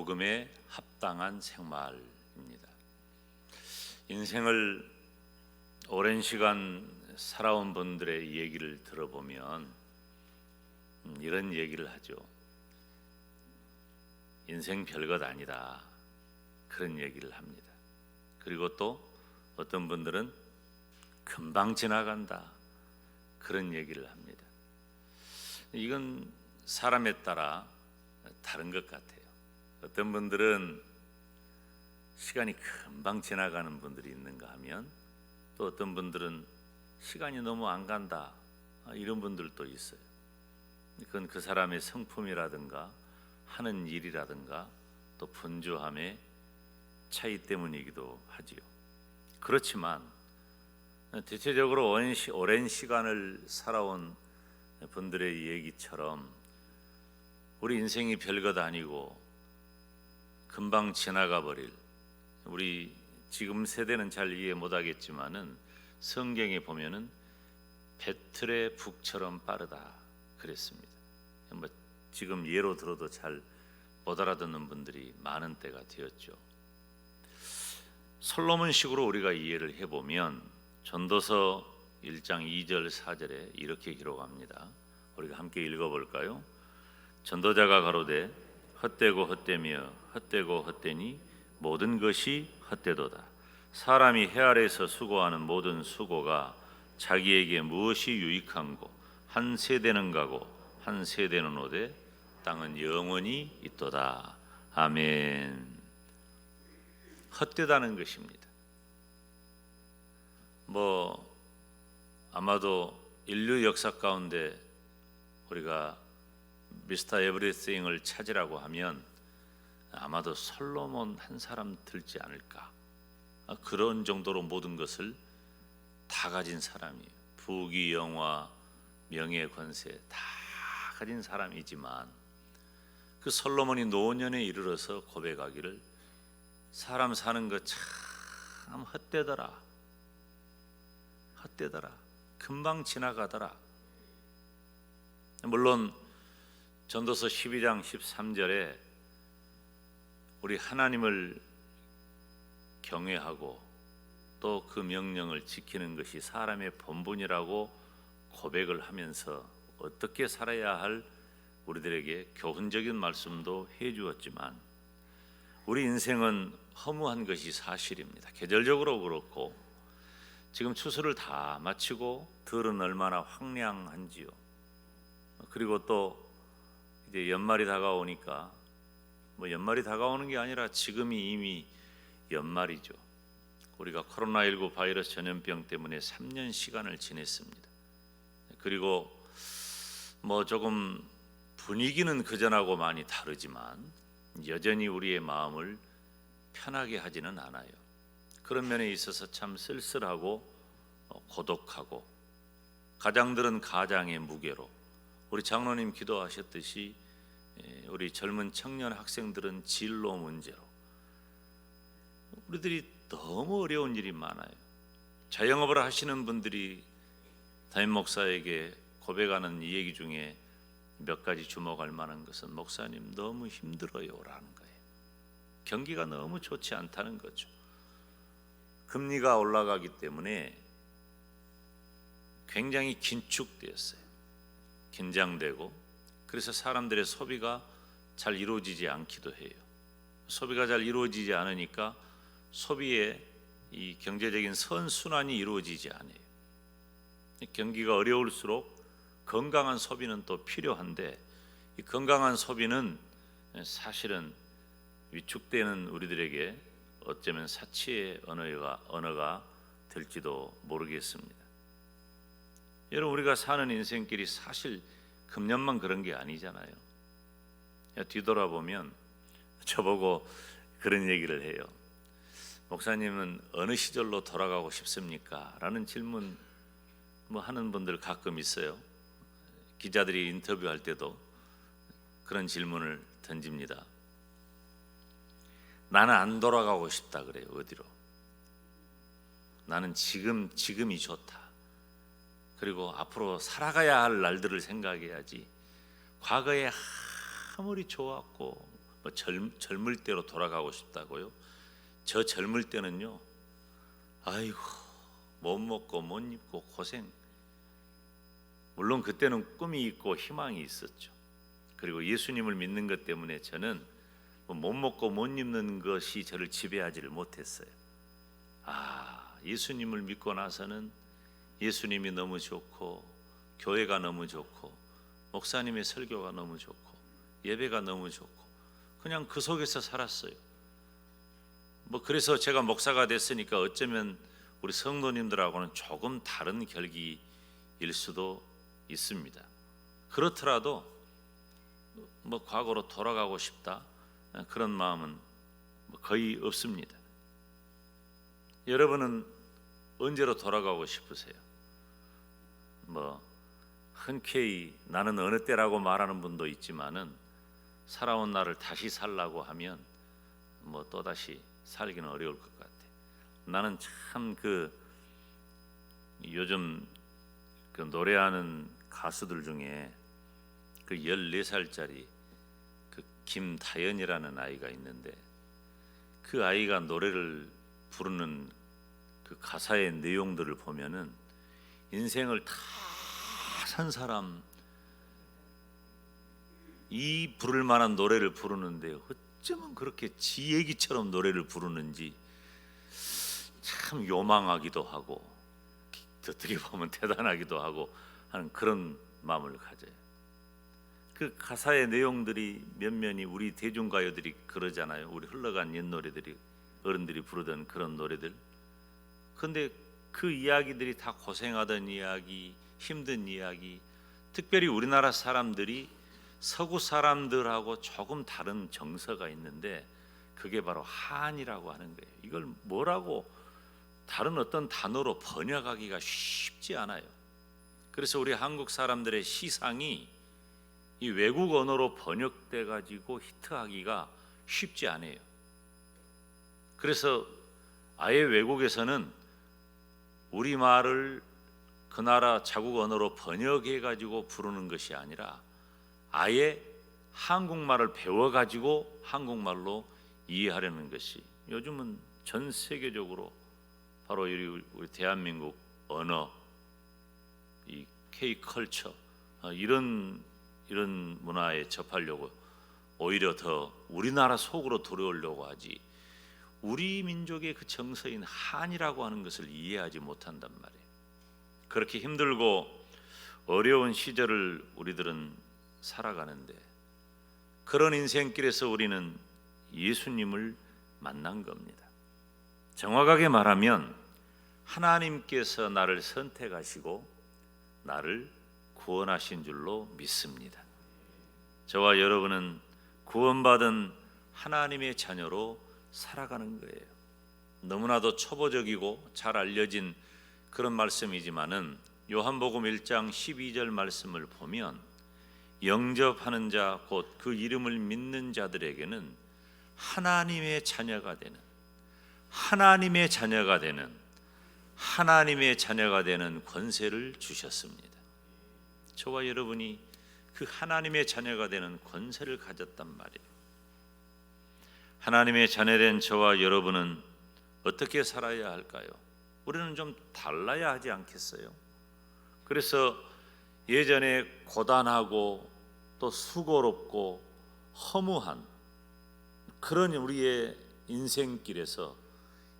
복음에 합당한 생활입니다. 인생을 오랜 시간 살아온 분들의 얘기를 들어보면 이런 얘기를 하죠. 인생 별것 아니다, 그런 얘기를 합니다. 그리고 또 어떤 분들은 금방 지나간다, 그런 얘기를 합니다. 이건 사람에 따라 다른 것 같아요. 어떤 분들은 시간이 금방 지나가는 분들이 있는가 하면, 또 어떤 분들은 시간이 너무 안 간다, 이런 분들도 있어요. 그건 그 사람의 성품이라든가 하는 일이라든가 또 분주함의 차이 때문이기도 하지요. 그렇지만 대체적으로 오랜 시간을 살아온 분들의 얘기처럼 우리 인생이 별것 아니고 금방 지나가 버릴, 우리 지금 세대는 잘 이해 못하겠지만은 성경에 보면은 배틀의 북처럼 빠르다 그랬습니다. 지금 예로 들어도 잘 못 알아듣는 분들이 많은 때가 되었죠. 솔로몬식으로 우리가 이해를 해보면 전도서 1장 2절 4절에 이렇게 기록합니다. 우리가 함께 읽어볼까요? 전도자가 가로되 헛되고 헛되며 헛되고 헛되니 모든 것이 헛되도다. 사람이 해 아래에서 수고하는 모든 수고가 자기에게 무엇이 유익한고 한 세대는 가고 한 세대는 오되 땅은 영원히 있도다. 아멘. 헛되다는 것입니다. 아마도 인류 역사 가운데 우리가 미스터 에브리띵을 찾으라고 하면 아마도 솔로몬 한 사람 들지 않을까. 그런 정도로 모든 것을 다 가진 사람이에요. 부귀 영화 명예 권세 다 가진 사람이지만 그 솔로몬이 노년에 이르러서 고백하기를 사람 사는 거 참 헛되더라, 헛되더라, 금방 지나가더라. 물론 전도서 12장 13절에 우리 하나님을 경외하고 또 그 명령을 지키는 것이 사람의 본분이라고 고백을 하면서 어떻게 살아야 할 우리들에게 교훈적인 말씀도 해주었지만 우리 인생은 허무한 것이 사실입니다. 계절적으로 그렇고 지금 추수를 다 마치고 들은 얼마나 황량한지요. 그리고 또 이제 연말이 다가오니까 연말이 다가오는 게 아니라 지금이 이미 연말이죠. 우리가 코로나19 바이러스 전염병 때문에 3년 시간을 지냈습니다. 그리고 조금 분위기는 그전하고 많이 다르지만 여전히 우리의 마음을 편하게 하지는 않아요. 그런 면에 있어서 참 쓸쓸하고 고독하고, 가장들은 가장의 무게로, 우리 장로님 기도하셨듯이 우리 젊은 청년 학생들은 진로 문제로, 우리들이 너무 어려운 일이 많아요. 자영업을 하시는 분들이 담임 목사에게 고백하는 이 얘기 중에 몇 가지 주목할 만한 것은 목사님 너무 힘들어요라는 거예요. 경기가 너무 좋지 않다는 거죠. 금리가 올라가기 때문에 굉장히 긴축되었어요. 긴장되고, 그래서 사람들의 소비가 잘 이루어지지 않기도 해요. 소비가 잘 이루어지지 않으니까 소비의 이 경제적인 선순환이 이루어지지 않아요. 경기가 어려울수록 건강한 소비는 또 필요한데, 이 건강한 소비는 사실은 위축되는 우리들에게 어쩌면 사치의 언어가 될지도 모르겠습니다. 여러분, 우리가 사는 인생길이 사실 금년만 그런 게 아니잖아요. 뒤돌아보면 저보고 그런 얘기를 해요. 목사님은 어느 시절로 돌아가고 싶습니까? 라는 질문 하는 분들 가끔 있어요. 기자들이 인터뷰할 때도 그런 질문을 던집니다. 나는 안 돌아가고 싶다 그래요. 어디로? 나는 지금이 좋다. 그리고 앞으로 살아가야 할 날들을 생각해야지 과거에 아무리 좋았고 뭐 젊을 때로 돌아가고 싶다고요? 저 젊을 때는요, 아이고 못 먹고 못 입고 고생. 물론 그때는 꿈이 있고 희망이 있었죠. 그리고 예수님을 믿는 것 때문에 저는 못 먹고 못 입는 것이 저를 지배하지를 못했어요. 예수님을 믿고 나서는 예수님이 너무 좋고, 교회가 너무 좋고, 목사님의 설교가 너무 좋고, 예배가 너무 좋고, 그냥 그 속에서 살았어요. 그래서 제가 목사가 됐으니까 어쩌면 우리 성도님들하고는 조금 다른 결기일 수도 있습니다. 그렇더라도 과거로 돌아가고 싶다 그런 마음은 거의 없습니다. 여러분은 언제로 돌아가고 싶으세요? 흔쾌히 나는 어느 때라고 말하는 분도 있지만은 살아온 날을 다시 살라고 하면 또다시 살기는 어려울 것 같아요. 나는 참 요즘 노래하는 가수들 중에 14살짜리 김다연이라는 아이가 있는데, 그 아이가 노래를 부르는 그 가사의 내용들을 보면은 인생을 다 산 사람 이 부를 만한 노래를 부르는데 어쩌면 그렇게 지 얘기처럼 노래를 부르는지 참 요망하기도 하고, 어떻게 보면 대단하기도 하고 하는 그런 마음을 가져요. 그 가사의 내용들이 면면이 우리 대중가요들이 그러잖아요. 우리 흘러간 옛 노래들이, 어른들이 부르던 그런 노래들. 그런데 그 이야기들이 다 고생하던 이야기, 힘든 이야기, 특별히 우리나라 사람들이 서구 사람들하고 조금 다른 정서가 있는데 그게 바로 한이라고 하는 거예요. 이걸 뭐라고 다른 어떤 단어로 번역하기가 쉽지 않아요. 그래서 우리 한국 사람들의 시상이 이 외국 언어로 번역돼 가지고 히트하기가 쉽지 않아요. 그래서 아예 외국에서는 우리말을 그 나라 자국 언어로 번역해 가지고 부르는 것이 아니라 아예 한국말을 배워 가지고 한국말로 이해하려는 것이 요즘은 전 세계적으로 바로 우리 대한민국 언어, 이 K-컬처 이런 문화에 접하려고 오히려 더 우리나라 속으로 들어오려고 하지, 우리 민족의 그 정서인 한이라고 하는 것을 이해하지 못한단 말이에요. 그렇게 힘들고 어려운 시절을 우리들은 살아가는데, 그런 인생길에서 우리는 예수님을 만난 겁니다. 정확하게 말하면 하나님께서 나를 선택하시고 나를 구원하신 줄로 믿습니다. 저와 여러분은 구원받은 하나님의 자녀로 살아가는 거예요. 너무나도 초보적이고 잘 알려진 그런 말씀이지만은 요한복음 1장 12절 말씀을 보면 영접하는 자, 곧 그 이름을 믿는 자들에게는 하나님의 자녀가 되는 권세를 주셨습니다. 저와 여러분이 그 하나님의 자녀가 되는 권세를 가졌단 말이에요. 하나님의 자녀된 저와 여러분은 어떻게 살아야 할까요? 우리는 좀 달라야 하지 않겠어요? 그래서 예전에 고단하고 또 수고롭고 허무한 그런 우리의 인생길에서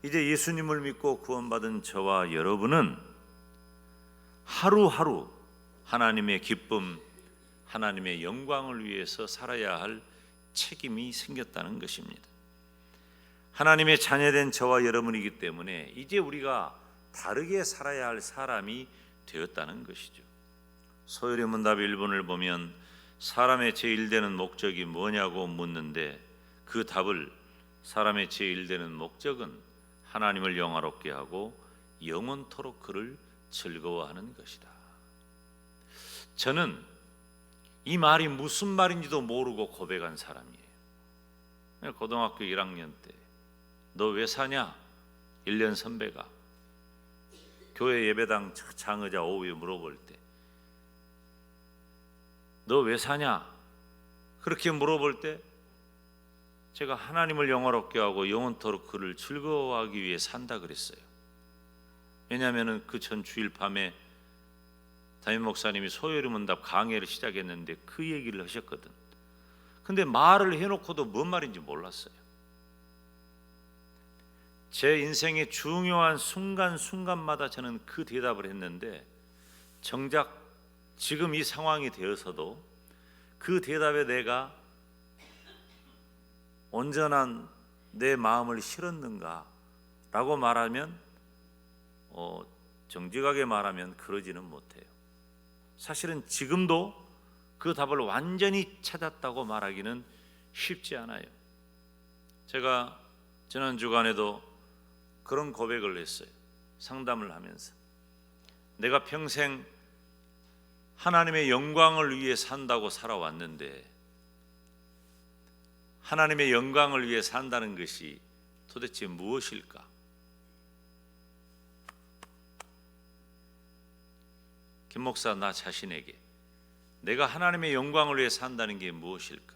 이제 예수님을 믿고 구원받은 저와 여러분은 하루하루 하나님의 기쁨, 하나님의 영광을 위해서 살아야 할 책임이 생겼다는 것입니다. 하나님의 자녀된 저와 여러분이기 때문에 이제 우리가 다르게 살아야 할 사람이 되었다는 것이죠. 소요리 문답 1번을 보면 사람의 제1되는 목적이 뭐냐고 묻는데, 그 답을 사람의 제1되는 목적은 하나님을 영화롭게 하고 영원토록 그를 즐거워하는 것이다. 저는 이 말이 무슨 말인지도 모르고 고백한 사람이에요. 고등학교 1학년 때 너 왜 사냐? 1년 선배가 교회 예배당 장의자 오후에 물어볼 때 너 왜 사냐? 그렇게 물어볼 때 제가 하나님을 영화롭게 하고 영원토록 그를 즐거워하기 위해 산다 그랬어요. 왜냐하면 그 전 주일 밤에 담임 목사님이 소요리문답 강해를 시작했는데 그 얘기를 하셨거든. 근데 말을 해놓고도 뭔 말인지 몰랐어요. 제 인생의 중요한 순간순간마다 저는 그 대답을 했는데, 정작 지금 이 상황이 되어서도 그 대답에 내가 온전한 내 마음을 실었는가 라고 말하면 정직하게 말하면 그러지는 못해요. 사실은 지금도 그 답을 완전히 찾았다고 말하기는 쉽지 않아요. 제가 지난 주간에도 그런 고백을 했어요. 상담을 하면서 내가 평생 하나님의 영광을 위해 산다고 살아왔는데, 하나님의 영광을 위해 산다는 것이 도대체 무엇일까? 김 목사, 나 자신에게 내가 하나님의 영광을 위해 산다는 게 무엇일까?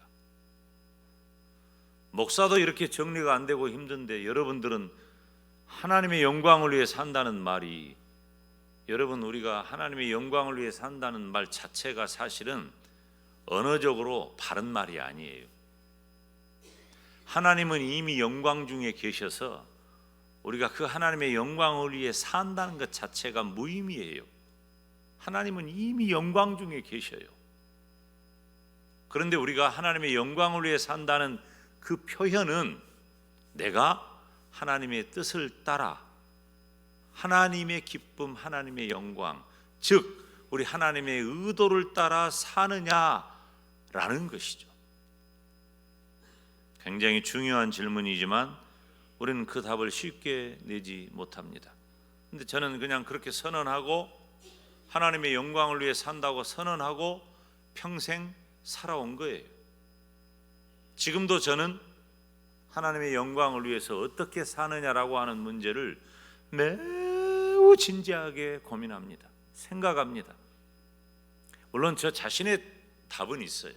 목사도 이렇게 정리가 안 되고 힘든데 여러분들은 하나님의 영광을 위해 산다는 말이, 여러분, 우리가 하나님의 영광을 위해 산다는 말 자체가 사실은 언어적으로 바른 말이 아니에요. 하나님은 이미 영광 중에 계셔서 우리가 그 하나님의 영광을 위해 산다는 것 자체가 무의미해요. 하나님은 이미 영광 중에 계셔요. 그런데 우리가 하나님의 영광을 위해 산다는 그 표현은 내가 하나님의 뜻을 따라 하나님의 기쁨, 하나님의 영광, 즉 우리 하나님의 의도를 따라 사느냐라는 것이죠. 굉장히 중요한 질문이지만 우리는 그 답을 쉽게 내지 못합니다. 근데 저는 그냥 그렇게 선언하고 하나님의 영광을 위해 산다고 선언하고 평생 살아온 거예요. 지금도 저는 하나님의 영광을 위해서 어떻게 사느냐라고 하는 문제를 매우 진지하게 고민합니다. 생각합니다. 물론 저 자신의 답은 있어요.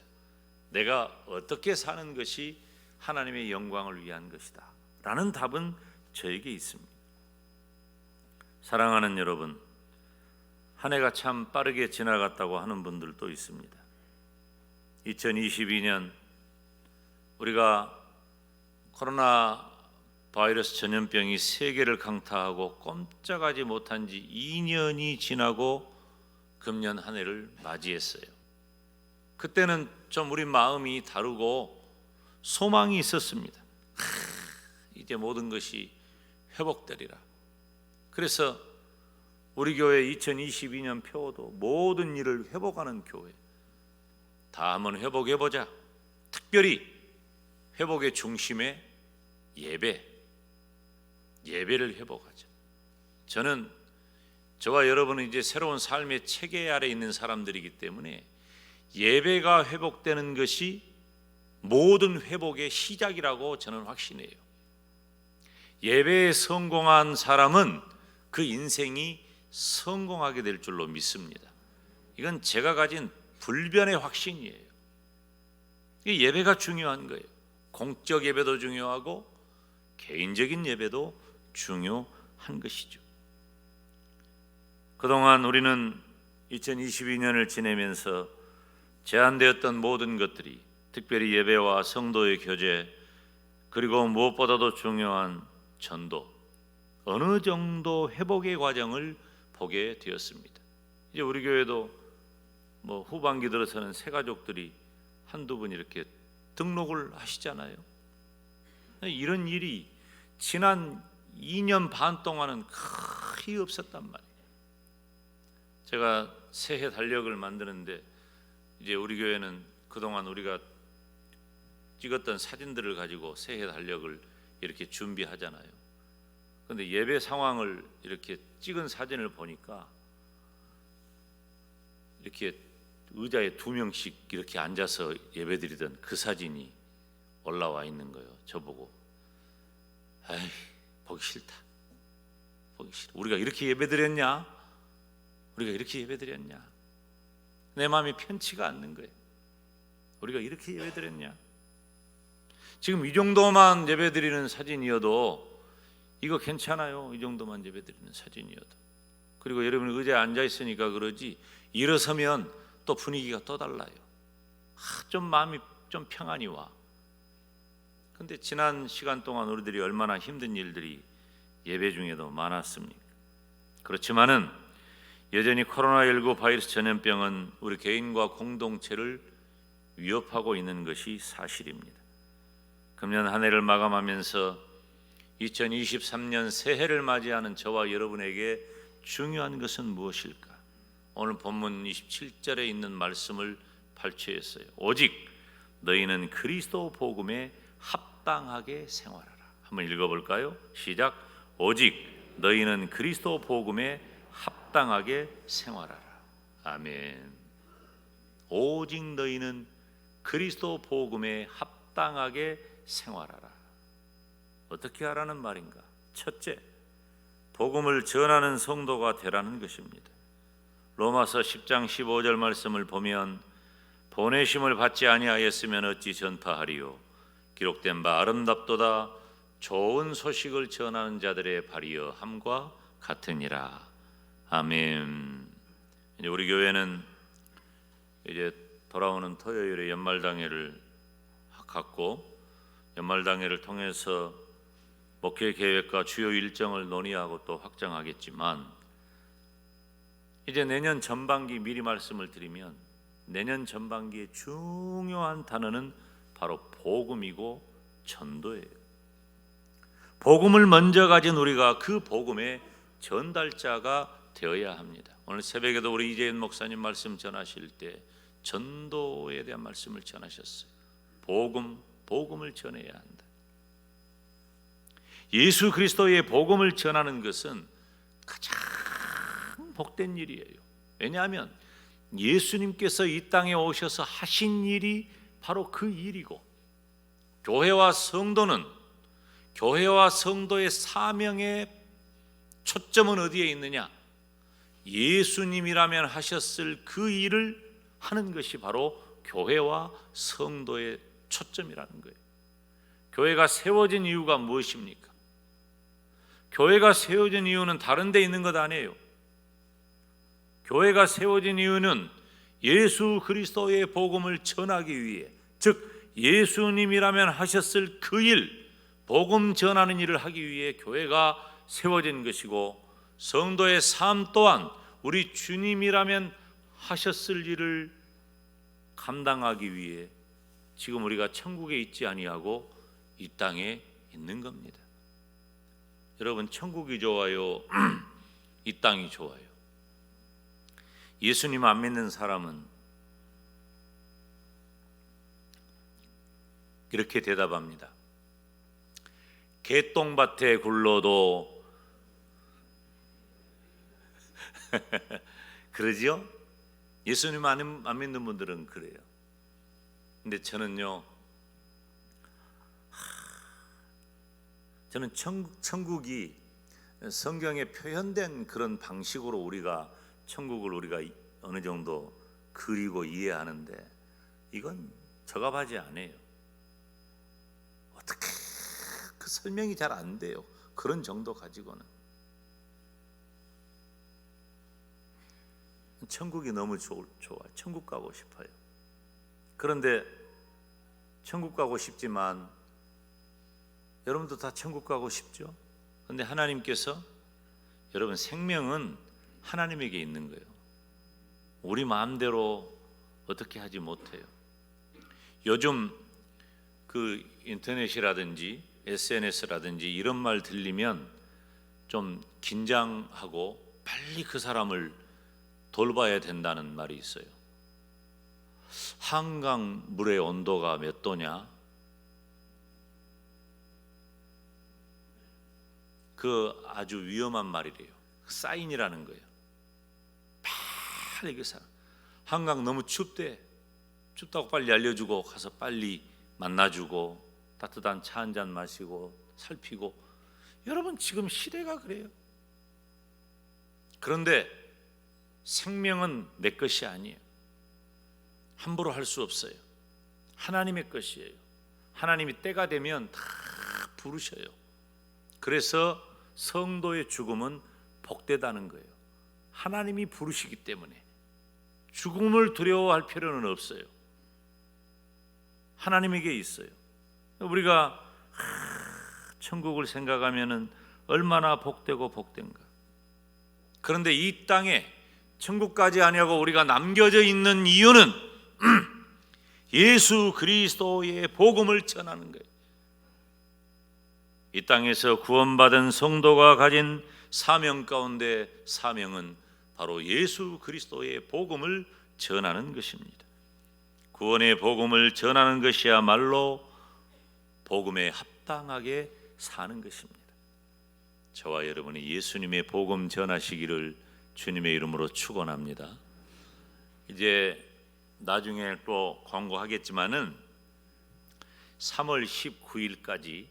내가 어떻게 사는 것이 하나님의 영광을 위한 것이다 라는 답은 저에게 있습니다. 사랑하는 여러분, 한 해가 참 빠르게 지나갔다고 하는 분들도 있습니다. 2022년 우리가 코로나 바이러스 전염병이 세계를 강타하고 꼼짝하지 못한 지 2년이 지나고 금년 한 해를 맞이했어요. 그때는 좀 우리 마음이 다르고 소망이 있었습니다. 이제 모든 것이 회복되리라. 그래서 우리 교회 2022년 표어도 모든 일을 회복하는 교회, 다 한번 회복해보자. 특별히 회복의 중심에 예배를 회복하자. 저는 저와 여러분은 이제 새로운 삶의 체계 아래 있는 사람들이기 때문에 예배가 회복되는 것이 모든 회복의 시작이라고 저는 확신해요. 예배에 성공한 사람은 그 인생이 성공하게 될 줄로 믿습니다. 이건 제가 가진 불변의 확신이에요. 예배가 중요한 거예요. 공적 예배도 중요하고 개인적인 예배도 중요한 것이죠. 그동안 우리는 2022년을 지내면서 제한되었던 모든 것들이, 특별히 예배와 성도의 교제, 그리고 무엇보다도 중요한 전도, 어느 정도 회복의 과정을 보게 되었습니다. 이제 우리 교회도 후반기 들어서는 새 가족들이 한두 분 이렇게 등록을 하시잖아요. 이런 일이 지난 2년 반 동안은 거의 없었단 말이에요. 제가 새해 달력을 만드는데 이제 우리 교회는 그동안 우리가 찍었던 사진들을 가지고 새해 달력을 이렇게 준비하잖아요. 그런데 예배 상황을 이렇게 찍은 사진을 보니까 이렇게 의자에 2명씩 이렇게 앉아서 예배드리던 그 사진이 올라와 있는 거예요. 저보고 아이, 보기 싫다. 보기 싫어. 우리가 이렇게 예배드렸냐? 우리가 이렇게 예배드렸냐? 내 마음이 편치가 않는 거예요. 우리가 이렇게 예배드렸냐? 지금 이 정도만 예배드리는 사진이어도 이거 괜찮아요. 이 정도만 예배드리는 사진이어도. 그리고 여러분 의자에 앉아 있으니까 그러지 일어서면 또 분위기가 또 달라요. 좀 마음이 좀 평안이 와. 근데 지난 시간 동안 우리들이 얼마나 힘든 일들이 예배 중에도 많았습니까? 그렇지만은 여전히 코로나19 바이러스 전염병은 우리 개인과 공동체를 위협하고 있는 것이 사실입니다. 금년 한 해를 마감하면서 2023년 새해를 맞이하는 저와 여러분에게 중요한 것은 무엇일까? 오늘 본문 27절에 있는 말씀을 발췌했어요. 오직 너희는 그리스도 복음에 합당하게 생활하라. 한번 읽어볼까요? 시작. 오직 너희는 그리스도 복음에 합당하게 생활하라. 아멘. 오직 너희는 그리스도 복음에 합당하게 생활하라. 어떻게 하라는 말인가? 첫째, 복음을 전하는 성도가 되라는 것입니다. 로마서 10장 15절 말씀을 보면 보내심을 받지 아니하였으면 어찌 전파하리요? 기록된 바 아름답도다 좋은 소식을 전하는 자들의 발이여 함과 같으니라. 아멘. 이제 우리 교회는 이제 돌아오는 토요일에 연말당회를 갖고 연말당회를 통해서 목회 계획과 주요 일정을 논의하고 또 확정하겠지만 이제 내년 전반기 미리 말씀을 드리면 내년 전반기의 중요한 단어는 바로 복음이고 전도예요. 복음을 먼저 가진 우리가 그 복음의 전달자가 되어야 합니다. 오늘 새벽에도 우리 이재인 목사님 말씀 전하실 때 전도에 대한 말씀을 전하셨어요. 복음을 전해야 한다. 예수 그리스도의 복음을 전하는 것은 가장 복된 일이에요. 왜냐하면 예수님께서 이 땅에 오셔서 하신 일이 바로 그 일이고 교회와 성도의 사명의 초점은 어디에 있느냐? 예수님이라면 하셨을 그 일을 하는 것이 바로 교회와 성도의 초점이라는 거예요. 교회가 세워진 이유가 무엇입니까? 교회가 세워진 이유는 다른 데 있는 것 아니에요. 교회가 세워진 이유는 예수 그리스도의 복음을 전하기 위해, 즉 예수님이라면 하셨을 그 일, 복음 전하는 일을 하기 위해 교회가 세워진 것이고 성도의 삶 또한 우리 주님이라면 하셨을 일을 감당하기 위해 지금 우리가 천국에 있지 아니하고 이 땅에 있는 겁니다. 여러분, 천국이 좋아요? 이 땅이 좋아요? 예수님 안 믿는 사람은 이렇게 대답합니다. 개똥밭에 굴러도 그러지요? 예수님 안 믿는 분들은 그래요. 근데 저는요, 저는 천국이 성경에 표현된 그런 방식으로 우리가 천국을 우리가 어느 정도 그리고 이해하는데 이건 적합하지 않아요. 어떻게 그 설명이 잘 안 돼요. 그런 정도 가지고는. 천국이 너무 좋아. 천국 가고 싶어요. 그런데 천국 가고 싶지만 여러분도 다 천국 가고 싶죠? 그런데 하나님께서 여러분 생명은 하나님에게 있는 거예요. 우리 마음대로 어떻게 하지 못해요. 요즘 그 인터넷이라든지 SNS라든지 이런 말 들리면 좀 긴장하고 빨리 그 사람을 돌봐야 된다는 말이 있어요. 한강 물의 온도가 몇 도냐? 그 아주 위험한 말이래요. 사인이라는 거예요. 빨리 그 사람 한강 너무 춥대. 춥다고 빨리 알려주고 가서 빨리 만나주고 따뜻한 차 한 잔 마시고 살피고. 여러분, 지금 시대가 그래요. 그런데 생명은 내 것이 아니에요. 함부로 할 수 없어요. 하나님의 것이에요. 하나님이 때가 되면 다 부르셔요. 그래서 성도의 죽음은 복되다는 거예요. 하나님이 부르시기 때문에 죽음을 두려워할 필요는 없어요. 하나님에게 있어요. 우리가 천국을 생각하면은 얼마나 복되고 복된가. 그런데 이 땅에 천국까지 아니하고 우리가 남겨져 있는 이유는 예수 그리스도의 복음을 전하는 거예요. 이 땅에서 구원받은 성도가 가진 사명 가운데 사명은 바로 예수 그리스도의 복음을 전하는 것입니다. 구원의 복음을 전하는 것이야말로 복음에 합당하게 사는 것입니다. 저와 여러분이 예수님의 복음 전하시기를 주님의 이름으로 축원합니다. 이제 나중에 또 광고하겠지만은 3월 19일까지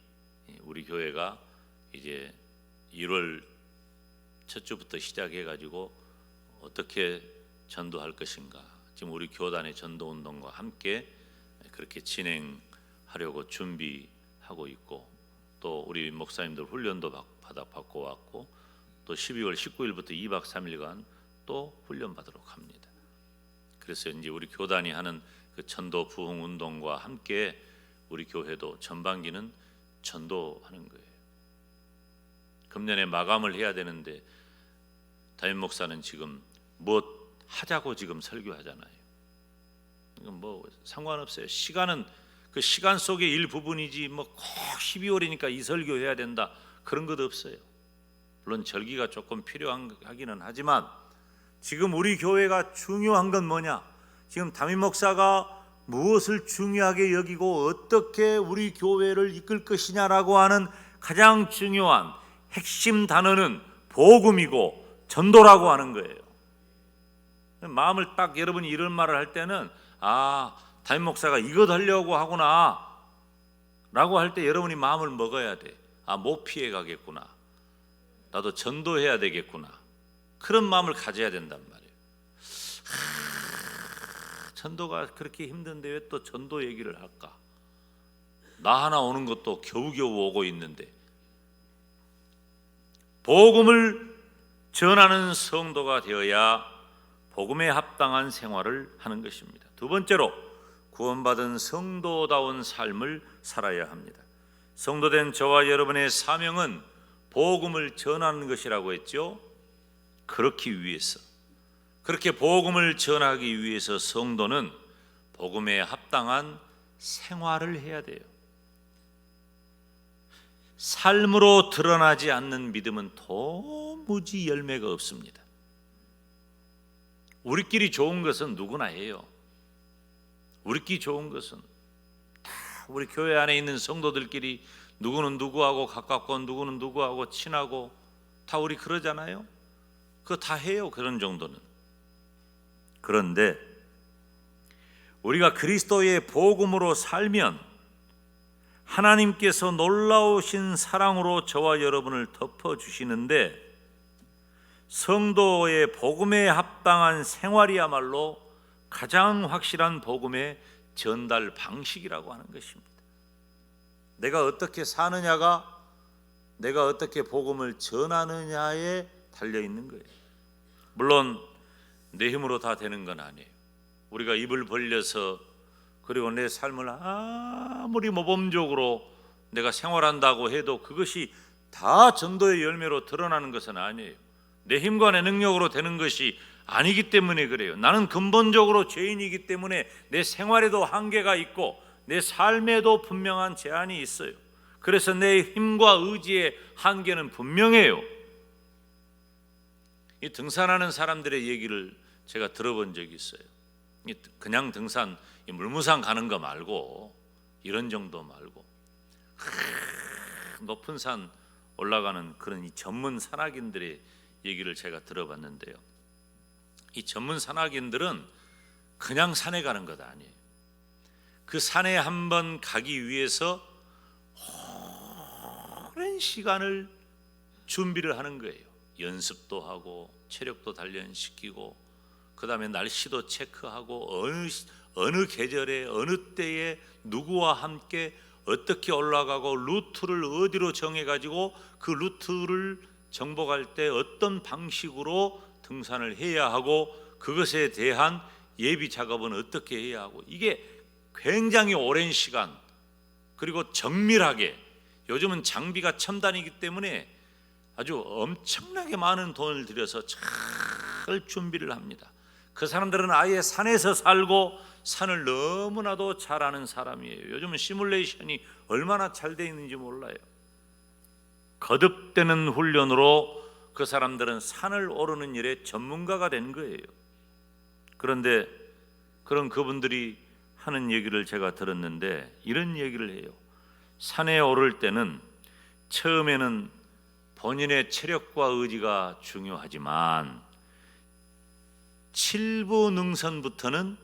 우리 교회가 이제 1월 첫 주부터 시작해 가지고 어떻게 전도할 것인가, 지금 우리 교단의 전도 운동과 함께 그렇게 진행하려고 준비하고 있고, 또 우리 목사님들 훈련도 받고 왔고, 또 12월 19일부터 2박 3일간 또 훈련 받도록 합니다. 그래서 이제 우리 교단이 하는 그 전도 부흥 운동과 함께 우리 교회도 전반기는 전도하는 거예요. 금년에 마감을 해야 되는데 담임 목사는 지금 뭐 하자고 지금 설교하잖아요. 이건 뭐 상관없어요. 시간은 그 시간 속의 일부분이지 뭐 꼭 12월이니까 이 설교해야 된다 그런 것 없어요. 물론 절기가 조금 필요하기는 하지만 지금 우리 교회가 중요한 건 뭐냐? 지금 담임 목사가 무엇을 중요하게 여기고 어떻게 우리 교회를 이끌 것이냐라고 하는 가장 중요한 핵심 단어는 복음이고 전도라고 하는 거예요. 마음을 딱 여러분이 이런 말을 할 때는 담임 목사가 이것 하려고 하구나 라고 할 때 여러분이 마음을 먹어야 돼. 못 피해 가겠구나, 나도 전도해야 되겠구나, 그런 마음을 가져야 된단 말이에요. 전도가 그렇게 힘든데 왜 또 전도 얘기를 할까? 나 하나 오는 것도 겨우겨우 오고 있는데. 복음을 전하는 성도가 되어야 복음에 합당한 생활을 하는 것입니다. 두 번째로, 구원받은 성도다운 삶을 살아야 합니다. 성도된 저와 여러분의 사명은 복음을 전하는 것이라고 했죠. 그렇기 위해서, 그렇게 복음을 전하기 위해서 성도는 복음에 합당한 생활을 해야 돼요. 삶으로 드러나지 않는 믿음은 도무지 열매가 없습니다. 우리끼리 좋은 것은 누구나 해요. 우리끼리 좋은 것은 다 우리 교회 안에 있는 성도들끼리 누구는 누구하고 가깝고 누구는 누구하고 친하고 다 우리 그러잖아요. 그거 다 해요. 그런 정도는. 그런데 우리가 그리스도의 복음으로 살면 하나님께서 놀라우신 사랑으로 저와 여러분을 덮어주시는데, 성도의 복음에 합당한 생활이야말로 가장 확실한 복음의 전달 방식이라고 하는 것입니다. 내가 어떻게 사느냐가 내가 어떻게 복음을 전하느냐에 달려있는 거예요. 물론 내 힘으로 다 되는 건 아니에요. 우리가 입을 벌려서 그리고 내 삶을 아무리 모범적으로 내가 생활한다고 해도 그것이 다 전도의 열매로 드러나는 것은 아니에요. 내 힘과 내 능력으로 되는 것이 아니기 때문에 그래요. 나는 근본적으로 죄인이기 때문에 내 생활에도 한계가 있고 내 삶에도 분명한 제한이 있어요. 그래서 내 힘과 의지의 한계는 분명해요. 이 등산하는 사람들의 얘기를 제가 들어본 적이 있어요. 그냥 등산, 물무산 가는 거 말고, 이런 정도 말고 높은 산 올라가는 그런 이 전문 산악인들의 얘기를 제가 들어봤는데요. 이 전문 산악인들은 그냥 산에 가는 것 아니에요. 그 산에 한번 가기 위해서 오랜 시간을 준비를 하는 거예요. 연습도 하고 체력도 단련시키고 그 다음에 날씨도 체크하고 어느 계절에 어느 때에 누구와 함께 어떻게 올라가고 루트를 어디로 정해가지고 그 루트를 정복할 때 어떤 방식으로 등산을 해야 하고 그것에 대한 예비 작업은 어떻게 해야 하고, 이게 굉장히 오랜 시간 그리고 정밀하게, 요즘은 장비가 첨단이기 때문에 아주 엄청나게 많은 돈을 들여서 잘 준비를 합니다. 그 사람들은 아예 산에서 살고 산을 너무나도 잘 아는 사람이에요. 요즘은 시뮬레이션이 얼마나 잘 되어 있는지 몰라요. 거듭되는 훈련으로 그 사람들은 산을 오르는 일에 전문가가 된 거예요. 그런데 그런 그분들이 하는 얘기를 제가 들었는데 이런 얘기를 해요. 산에 오를 때는 처음에는 본인의 체력과 의지가 중요하지만 7부 능선부터는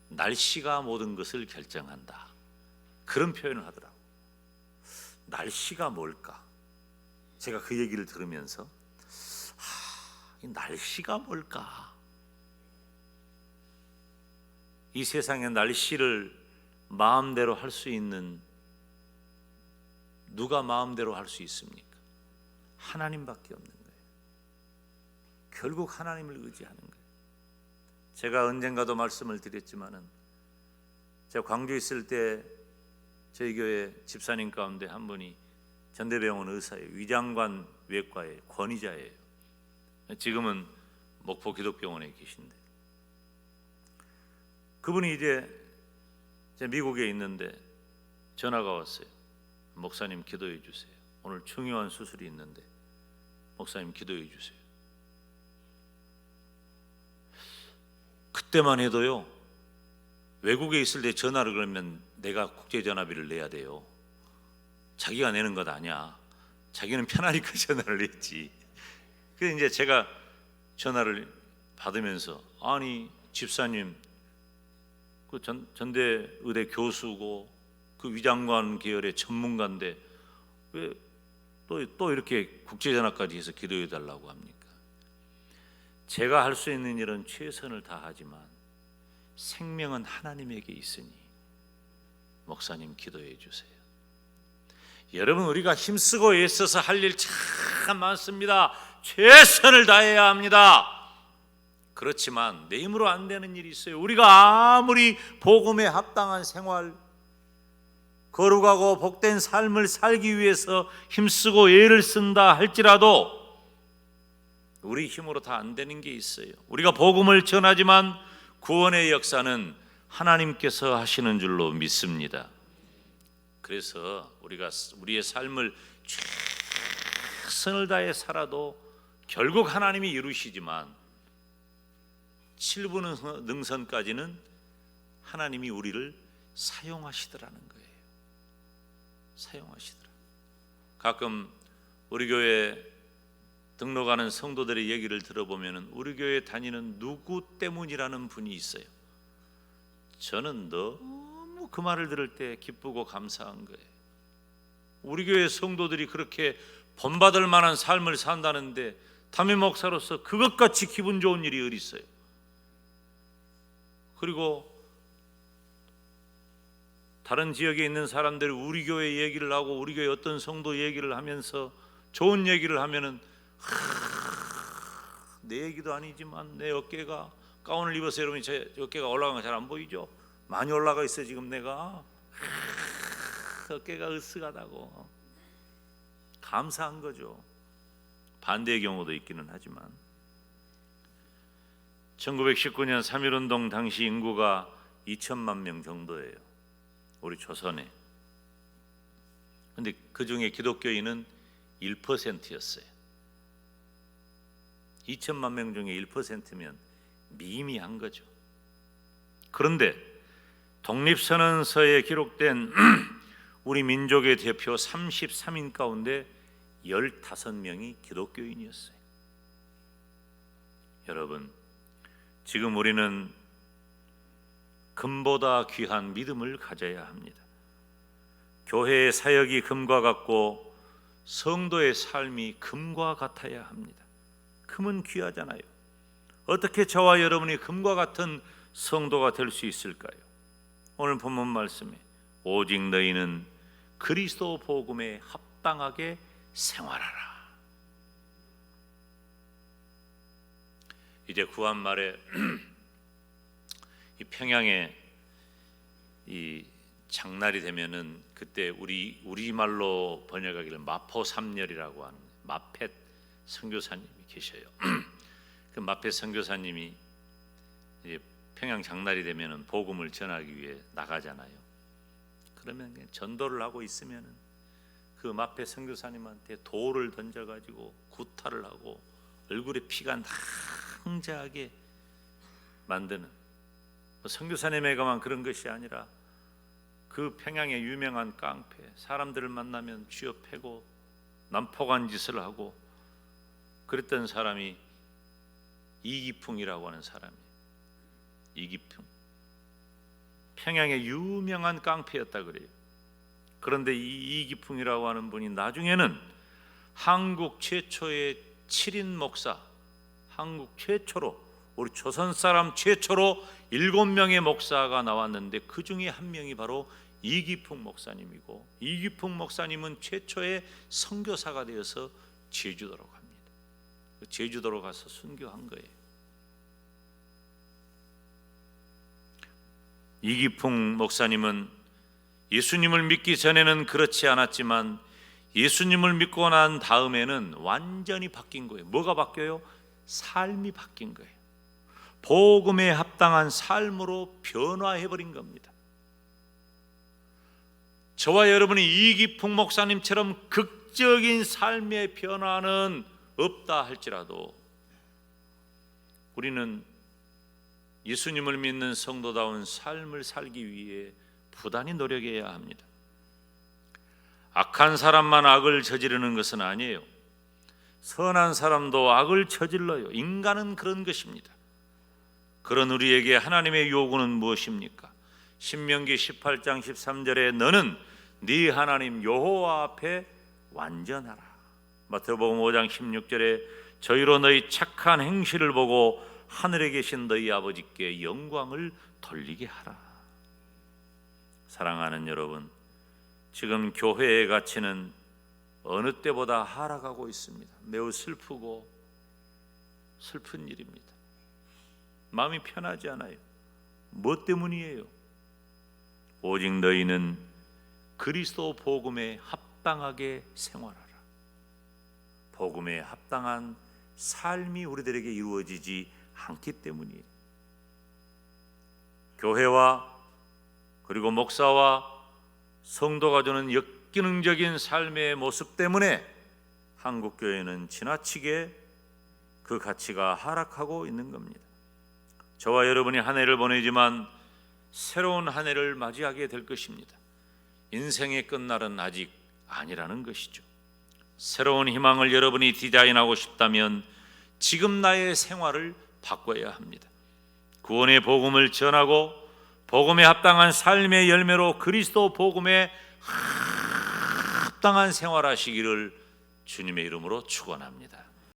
날씨가 모든 것을 결정한다. 그런 표현을 하더라고요. 날씨가 뭘까? 제가 그 얘기를 들으면서 이 날씨가 뭘까? 이 세상의 날씨를 마음대로 할 수 있는, 누가 마음대로 할 수 있습니까? 하나님밖에 없는 거예요. 결국 하나님을 의지하는 거예요. 제가 언젠가도 말씀을 드렸지만은 제가 광주에 있을 때 저희 교회 집사님 가운데 한 분이 전대병원 의사예요. 위장관 외과의 권위자예요. 지금은 목포 기독병원에 계신데, 그분이 이제 미국에 있는데 전화가 왔어요. 목사님 기도해 주세요. 오늘 중요한 수술이 있는데 목사님 기도해 주세요. 그때만 해도요, 외국에 있을 때 전화를 걸면 내가 국제전화비를 내야 돼요. 자기가 내는 것 아니야. 자기는 편하니까 전화를 했지. 그래서 이제 제가 전화를 받으면서, 아니 집사님, 그 전대의대 교수고 그 위장관 계열의 전문가인데 왜 또 이렇게 국제전화까지 해서 기도해 달라고 합니까? 제가 할 수 있는 일은 최선을 다하지만 생명은 하나님에게 있으니 목사님 기도해 주세요. 여러분, 우리가 힘쓰고 애써서 할 일 참 많습니다. 최선을 다해야 합니다. 그렇지만 내 힘으로 안 되는 일이 있어요. 우리가 아무리 복음에 합당한 생활, 거룩하고 복된 삶을 살기 위해서 힘쓰고 애를 쓴다 할지라도 우리 힘으로 다 안 되는 게 있어요. 우리가 복음을 전하지만 구원의 역사는 하나님께서 하시는 줄로 믿습니다. 그래서 우리가 우리의 삶을 최선을 다해 살아도 결국 하나님이 이루시지만 7부 능선까지는 하나님이 우리를 사용하시더라는 거예요. 사용하시더라. 가끔 우리 교회 등록하는 성도들의 얘기를 들어보면 우리 교회 다니는 누구 때문이라는 분이 있어요. 저는 너무 그 말을 들을 때 기쁘고 감사한 거예요. 우리 교회 성도들이 그렇게 본받을 만한 삶을 산다는데 담임 목사로서 그것같이 기분 좋은 일이 어디 있어요? 그리고 다른 지역에 있는 사람들이 우리 교회 얘기를 하고 우리 교회 어떤 성도 얘기를 하면서 좋은 얘기를 하면은 내 얘기도 아니지만 내 어깨가, 가운을 입어서 여러분이 제 어깨가 올라간 거 잘 안 보이죠? 많이 올라가 있어요 지금. 내가 어깨가 으쓱하다고 감사한 거죠. 반대의 경우도 있기는 하지만 1919년 3.1운동 당시 인구가 2천만 명 정도예요, 우리 조선에. 그런데 그 중에 기독교인은 1%였어요. 2천만 명 중에 1%면 미미한 거죠. 그런데 독립선언서에 기록된 우리 민족의 대표 33인 가운데 15명이 기독교인이었어요. 여러분, 지금 우리는 금보다 귀한 믿음을 가져야 합니다. 교회의 사역이 금과 같고 성도의 삶이 금과 같아야 합니다. 금은 귀하잖아요. 어떻게 저와 여러분이 금과 같은 성도가 될 수 있을까요? 오늘 본문 말씀에 오직 너희는 그리스도 복음에 합당하게 생활하라. 이제 구한 말에 이 평양에 이 장날이 되면은 그때 우리말로 번역하기를 마포삼열이라고 하는 마펫 선교사님이 계셔요. 그 마펫 선교사님이 이제 평양 장날이 되면은 복음을 전하기 위해 나가잖아요. 그러면 그냥 전도를 하고 있으면은 그 마펫 선교사님한테 돌을 던져가지고 구타를 하고 얼굴에 피가 낭자하게 만드는, 선교사님에게만 그런 것이 아니라 그 평양의 유명한 깡패, 사람들을 만나면 쥐어 패고 난폭한 짓을 하고 그랬던 사람이 이기풍이라고 하는 사람이에요. 이기풍, 평양의 유명한 깡패였다 그래요. 그런데 이 이기풍이라고 하는 분이 나중에는 한국 최초의 7인 목사, 한국 최초로, 우리 조선 사람 최초로 7명의 목사가 나왔는데 그 중에 한 명이 바로 이기풍 목사님이고, 이기풍 목사님은 최초의 선교사가 되어서 제주도로 갑니다. 제주도로 가서 순교한 거예요. 이기풍 목사님은 예수님을 믿기 전에는 그렇지 않았지만 예수님을 믿고 난 다음에는 완전히 바뀐 거예요. 뭐가 바뀌어요? 삶이 바뀐 거예요. 복음에 합당한 삶으로 변화해버린 겁니다. 저와 여러분이 이기풍 목사님처럼 극적인 삶의 변화는 없다 할지라도 우리는 예수님을 믿는 성도다운 삶을 살기 위해 부단히 노력해야 합니다. 악한 사람만 악을 저지르는 것은 아니에요. 선한 사람도 악을 저질러요. 인간은 그런 것입니다. 그런 우리에게 하나님의 요구는 무엇입니까? 신명기 18장 13절에 너는 네 하나님 여호와 앞에 완전하라. 마태복음 5장 16절에 저희로 너희 착한 행실을 보고 하늘에 계신 너희 아버지께 영광을 돌리게 하라. 사랑하는 여러분, 지금 교회의 가치는 어느 때보다 하락하고 있습니다. 매우 슬프고 슬픈 일입니다. 마음이 편하지 않아요. 뭐 때문이에요? 오직 너희는 그리스도 복음에 합당하게 생활하라. 복음에 합당한 삶이 우리들에게 이루어지지 않기 때문이에요. 교회와 그리고 목사와 성도가 주는 역기능적인 삶의 모습 때문에 한국교회는 지나치게 그 가치가 하락하고 있는 겁니다. 저와 여러분이 한 해를 보내지만 새로운 한 해를 맞이하게 될 것입니다. 인생의 끝날은 아직 아니라는 것이죠. 새로운 희망을 여러분이 디자인하고 싶다면 지금 나의 생활을 바꿔야 합니다. 구원의 복음을 전하고 복음에 합당한 삶의 열매로 그리스도 복음에 합당한 생활하시기를 주님의 이름으로 축원합니다.